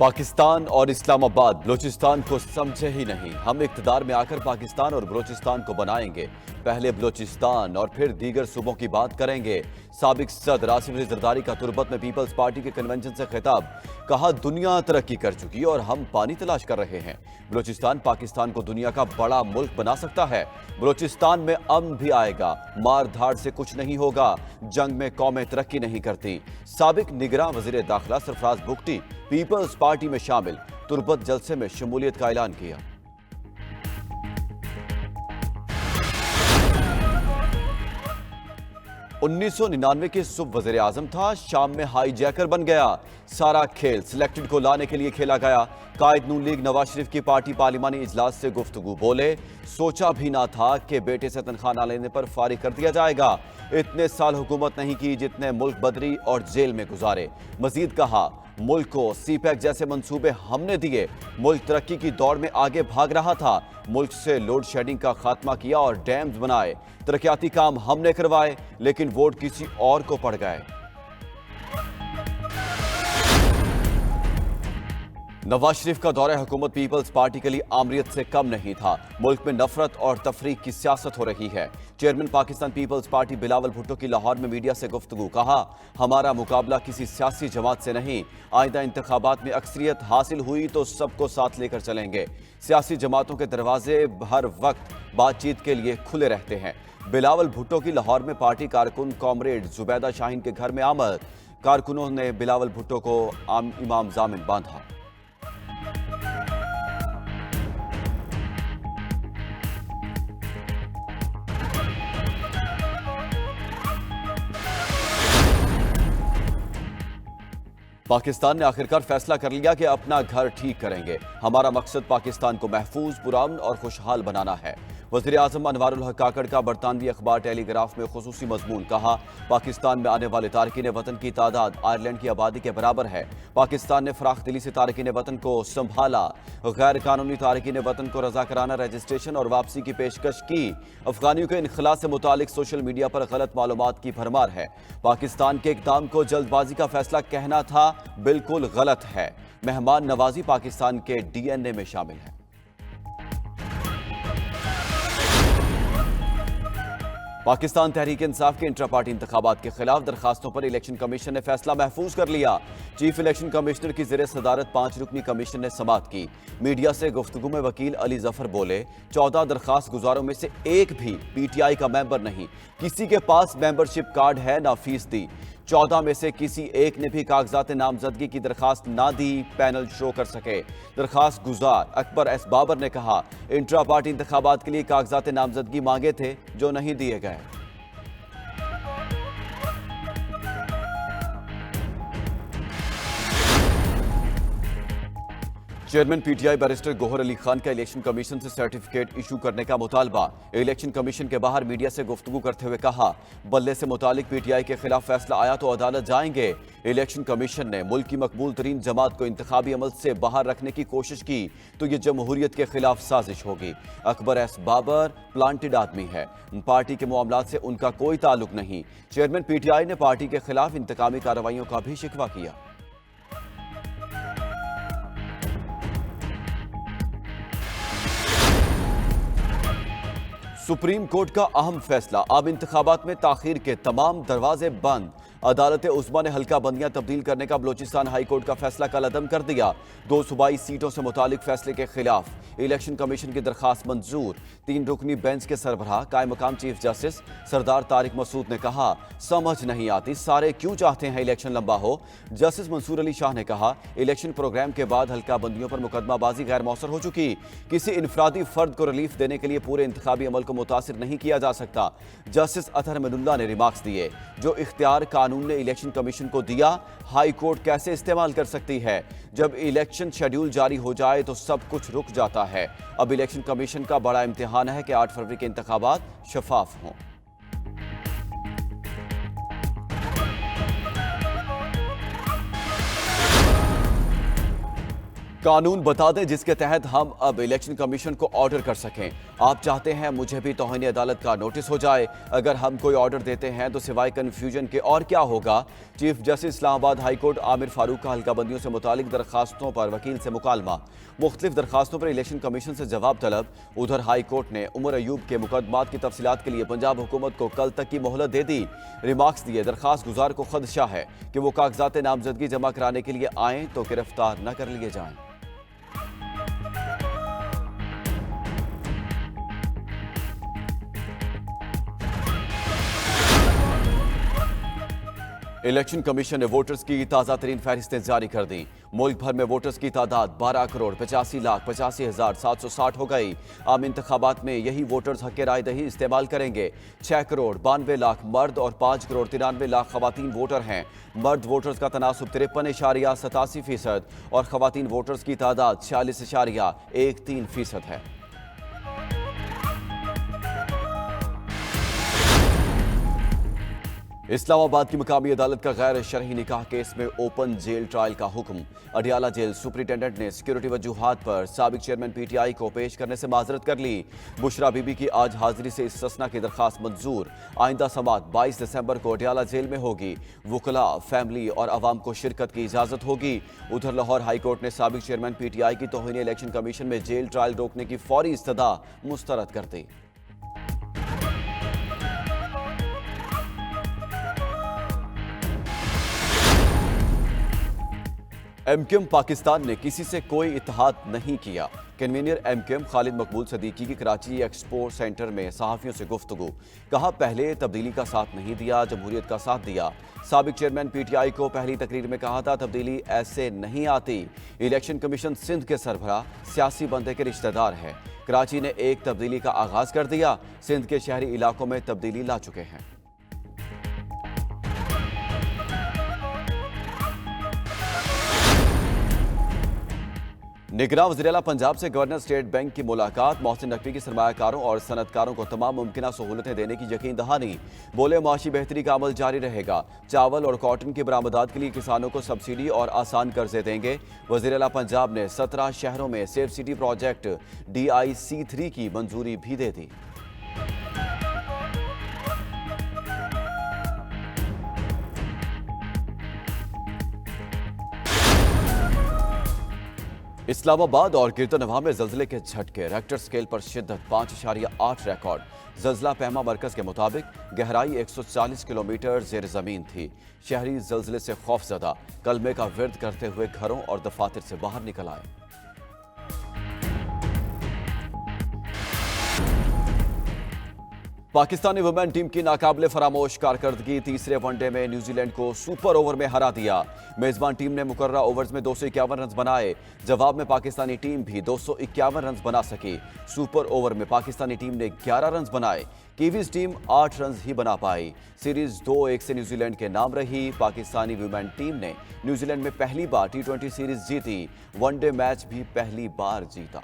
पाकिस्तान और इस्लामाबाद बलूचिस्तान को समझे ही नहीं। हम इक़्तिदार में आकर पाकिस्तान और बलूचिस्तान को बनाएंगे। पहले बलूचिस्तान और फिर दीगर सूबों की बात करेंगे। साबिक सदर आसिफ अली जरदारी का तुर्बत में पीपल्स पार्टी के कन्वेंशन से खिताब। कहा, दुनिया तरक्की कर चुकी है और हम पानी तलाश कर रहे हैं। बलूचिस्तान पाकिस्तान को दुनिया का बड़ा मुल्क बना सकता है। बलूचिस्तान में अमन भी आएगा। मार धाड़ से कुछ नहीं होगा। जंग में कौमें तरक्की नहीं करती। साबिक निगरां वजीर दाखिला सरफराज बुगटी पीपल्स पार्टी में शामिल। तुर्बत जलसे में शमूलियत का ऐलान किया। उन्नीस सौ 99 के सुब वजीर आजम था, शाम में हाईजैकर बन गया। सारा खेल सिलेक्टेड को लाने के लिए खेला गया। कायद नून लीग नवाज शरीफ की पार्टी पार्लिमानी इजलास से गुफ्तगू। बोले, सोचा भी ना था कि बेटे से तनख्वाह ना लेने पर फारिग कर दिया जाएगा। इतने साल हुकूमत नहीं की जितने मुल्क बदरी और जेल में गुजारे। मजीद कहा, मुल्क को सीपैक जैसे मंसूबे हमने दिए। मुल्क तरक्की की दौड़ में आगे भाग रहा था। मुल्क से लोड शेडिंग का खात्मा किया और डैम्स बनाए। तरक्याती काम हमने करवाए, लेकिन वोट किसी और को पड़ गए। नवाज शरीफ का दौरा हुकूमत पीपल्स पार्टी के लिए आमरीत से कम नहीं था। मुल्क में नफरत और तफरीक की सियासत हो रही है। चेयरमैन पाकिस्तान पीपल्स पार्टी बिलावल भुट्टो की लाहौर में मीडिया से गुफ्तगू। कहा, हमारा मुकाबला किसी सियासी जमात से नहीं। आइंदा इंतखाबात में अक्सरियत हासिल हुई तो सबको साथ लेकर चलेंगे। सियासी जमातों के दरवाजे हर वक्त बातचीत के लिए खुले रहते हैं। बिलावल भुट्टो की लाहौर में पार्टी कारकुन कॉमरेड जुबैदा शाहीन के घर में आमद। कारकुनों ने बिलावल भुट्टो को इमाम जामिन बांधा। पाकिस्तान ने आखिरकार फैसला कर लिया कि अपना घर ठीक करेंगे। हमारा मकसद पाकिस्तान को महफूज, पुरअमन और खुशहाल बनाना है। वज़ीर आज़म अनवारुल हक काकड़ का बरतानवी अखबार टेलीग्राफ में खुसूसी मजमून। कहा, पाकिस्तान में आने वाले तारकीन वतन की तादाद आयरलैंड की आबादी के बराबर है। पाकिस्तान ने फराख दिली से तारकीन वतन को संभाला। गैर कानूनी तारकीन वतन को रजाकाराना रजिस्ट्रेशन और वापसी की पेशकश की। अफगानियों के इनखला से मुतालिक सोशल मीडिया पर गलत मालूमात की भरमार है। पाकिस्तान के इक़दाम को जल्दबाजी का फैसला कहना था बिल्कुल गलत है। मेहमान नवाजी पाकिस्तान के DNA में शामिल है। पाकिस्तान तहरीक इंसाफ के इंट्रा पार्टी इंतखाबात के खिलाफ दरखास्तों पर इलेक्शन कमीशन ने फैसला महफूज कर लिया। चीफ इलेक्शन कमिश्नर की ज़ेरे सदारत 5 रुकनी कमीशन ने समाअत की। मीडिया से गुफ्तगू में वकील अली जफर बोले, 14 दरखास्त गुजारों में से एक भी PTI का मेंबर नहीं। किसी के पास मेंबरशिप कार्ड है ना फीस दी। 14 में से किसी एक ने भी कागजात नामजदगी की दरखास्त ना दी, पैनल शो कर सके। दरखास्त गुजार अकबर एस बाबर ने कहा, इंट्रा पार्टी इंतखाबात के लिए कागजात नामजदगी मांगे थे जो नहीं दिए गए। Chairman PTI barrister Gohar Ali Khan का इलेक्शन कमीशन से सर्टिफिकेट इशू करने का मुतालबा। इलेक्शन कमीशन के बाहर मीडिया से गुफ्तगू करते हुए कहा, बल्ले से मुतालिक PTI के खिलाफ फैसला आया तो अदालत जाएंगे। इलेक्शन कमीशन ने मुल्क की मकबूल तरीन जमात को इंतखाबी अमल से बाहर रखने की कोशिश की तो ये जमहूरियत के खिलाफ साजिश होगी। अकबर एस बाबर प्लांटेड आदमी है। पार्टी के मामलात से उनका कोई ताल्लुक नहीं। चेयरमैन PTI ने पार्टी के खिलाफ इंतकामी कार्रवाइयों का भी शिकवा किया। सुप्रीम कोर्ट का अहम फैसला। अब इंतखाबात में ताखीर के तमाम दरवाजे बंद। अदालत उस्मा ने हल्का बंदियां तब्दील करने का बलूचिस्तान हाई कोर्ट का फैसला कलअदम कर दिया। 2 सूबाई सीटों से मुतालिक फैसले के खिलाफ इलेक्शन कमीशन की दरखास्त मंजूर। 3 रुकनी बेंच के सरबराह कायम मकाम चीफ जस्टिस सरदार तारिक मसूद ने कहा, समझ नहीं आती सारे क्यों चाहते हैं इलेक्शन लंबा हो। जस्टिस मंसूर अली शाह ने कहा, इलेक्शन प्रोग्राम के बाद हल्का बंदियों पर मुकदमाबाजी गैर मौसर हो चुकी। किसी इनफरादी फर्द को रिलीफ देने के लिए पूरे इंतखाबी अमल को मुतासिर नहीं किया जा सकता। जस्टिस अतहर मनुल्लाह ने रिमार्क्स दिए, जो इख्तियार कानून ने इलेक्शन कमीशन को दिया, हाई कोर्ट कैसे इस्तेमाल कर सकती है। जब इलेक्शन शेड्यूल जारी हो जाए तो सब कुछ रुक जाता है। अब इलेक्शन कमीशन का बड़ा इम्तिहान है कि 8 फरवरी के इंतखाबात शफाफ हों। कानून बता दें जिसके तहत हम अब इलेक्शन कमीशन को ऑर्डर कर सकें। आप चाहते हैं मुझे भी तौहीन अदालत का नोटिस हो जाए। अगर हम कोई ऑर्डर देते हैं तो सिवाय कन्फ्यूजन के और क्या होगा। Chief justice Islamabad high court Aamir Farooq का हल्काबंदियों से मुतालिक दरखास्तों पर वकील से मुकालमा। मुख्तलिफ दरखास्तों पर इलेक्शन कमीशन से जवाब तलब। उधर हाई कोर्ट ने उमर अयूब के मुकदमात की तफसीलात के लिए पंजाब हुकूमत को कल तक की मोहलत दे दी। रिमार्क्स दिए दरखास्त गुजार को खदशा है कि वो कागजात नामजदगी जमा कराने के लिए आएँ तो गिरफ्तार न कर लिए जाएं। इलेक्शन कमीशन ने वोटर्स की ताज़ा तरीन फहरिस्तें जारी कर दी। मुल्क भर में वोटर्स की तादाद 12,85,85,760 हो गई। आम इंतखाबात में यही वोटर्स हक राय दही इस्तेमाल करेंगे। 6,92,00,000 मर्द और 5,93,00,000 खवातीन वोटर हैं। मर्द वोटर्स का तनासुब 53.87% और खवातीन वोटर्स की तादाद 46.13% है। इस्लामाबाद की मुकामी अदालत का गैर शरही निकाह केस में ओपन जेल ट्रायल का हुक्म। अडियाला जेल सुपरिटेंडेंट ने सिक्योरिटी वजूहात पर साबिक चेयरमैन पीटीआई को पेश करने से माजरत कर ली। बुशरा बीबी की आज हाजिरी से इस्तिस्ना की दरखास्त मंजूर। आइंदा समात 22 दिसंबर को अडियाला जेल में होगी। वुकला, फैमिली और अवाम को शिरकत की इजाजत होगी। उधर लाहौर हाई कोर्ट ने साबिक चेयरमैन पीटीआई की तौहीन इलेक्शन कमीशन में जेल ट्रायल रोकने की फौरी इस्तदा मुस्तरद कर दी। एमक्यूएम पाकिस्तान ने किसी से कोई इत्तेहाद नहीं किया। कन्वीनर एमक्यूएम खालिद मकबूल सदीकी की कराची एक्सपो सेंटर में सहाफियों से गुफ्तगू। कहा पहले तब्दीली का साथ नहीं दिया, जमहूरियत का साथ दिया। साबिक चेयरमैन पीटीआई को पहली तकरीर में कहा था तब्दीली ऐसे नहीं आती। इलेक्शन कमीशन सिंध के सरबराह सियासी बंदे के रिश्तेदार है। कराची ने एक तब्दीली का आगाज कर दिया। सिंध के शहरी इलाकों में तब्दीली ला चुके हैं। निगरान वज़ीर-ए-आला पंजाब से गवर्नर स्टेट बैंक की मुलाकात। मोहसिन नकवी की सरमायाकारों और सनतकारों को तमाम मुमकिन सहूलतें देने की यकीन दहानी। बोले माशी बेहतरी का अमल जारी रहेगा। चावल और कॉटन की बरामदात के लिए किसानों को सब्सिडी और आसान कर्जे देंगे। वज़ीर-ए-आला पंजाब ने 17 शहरों में सेफ सिटी प्रोजेक्ट DIC3 की मंजूरी भी दे दी। इस्लामाबाद और गिरतनवा में जल्जले के झटके। रेक्टर स्केल पर शिद्दत 5.8 रिकॉर्ड। जल्जला पहमा मरकज के मुताबिक गहराई 140 किलोमीटर जेर जमीन थी। शहरी जल्जले से खौफजदा कलमे का विर्द करते हुए घरों और दफातर से बाहर निकल आए। पाकिस्तानी वुमेन टीम की नाकाबिले फरामोश कारकर्दगी। तीसरे वनडे में न्यूजीलैंड को सुपर ओवर में हरा दिया। मेजबान टीम ने मुकर्ररा ओवर्स में 251 रन बनाए। जवाब में पाकिस्तानी टीम भी 251 रन बना सकी। सुपर ओवर में पाकिस्तानी टीम ने 11 रन बनाए। कीवीज टीम 8 रन ही बना पाई। सीरीज 2-1 से न्यूजीलैंड के नाम रही। पाकिस्तानी वुमेन टीम ने न्यूजीलैंड में पहली बार T20 सीरीज जीती। वनडे मैच भी पहली बार जीता।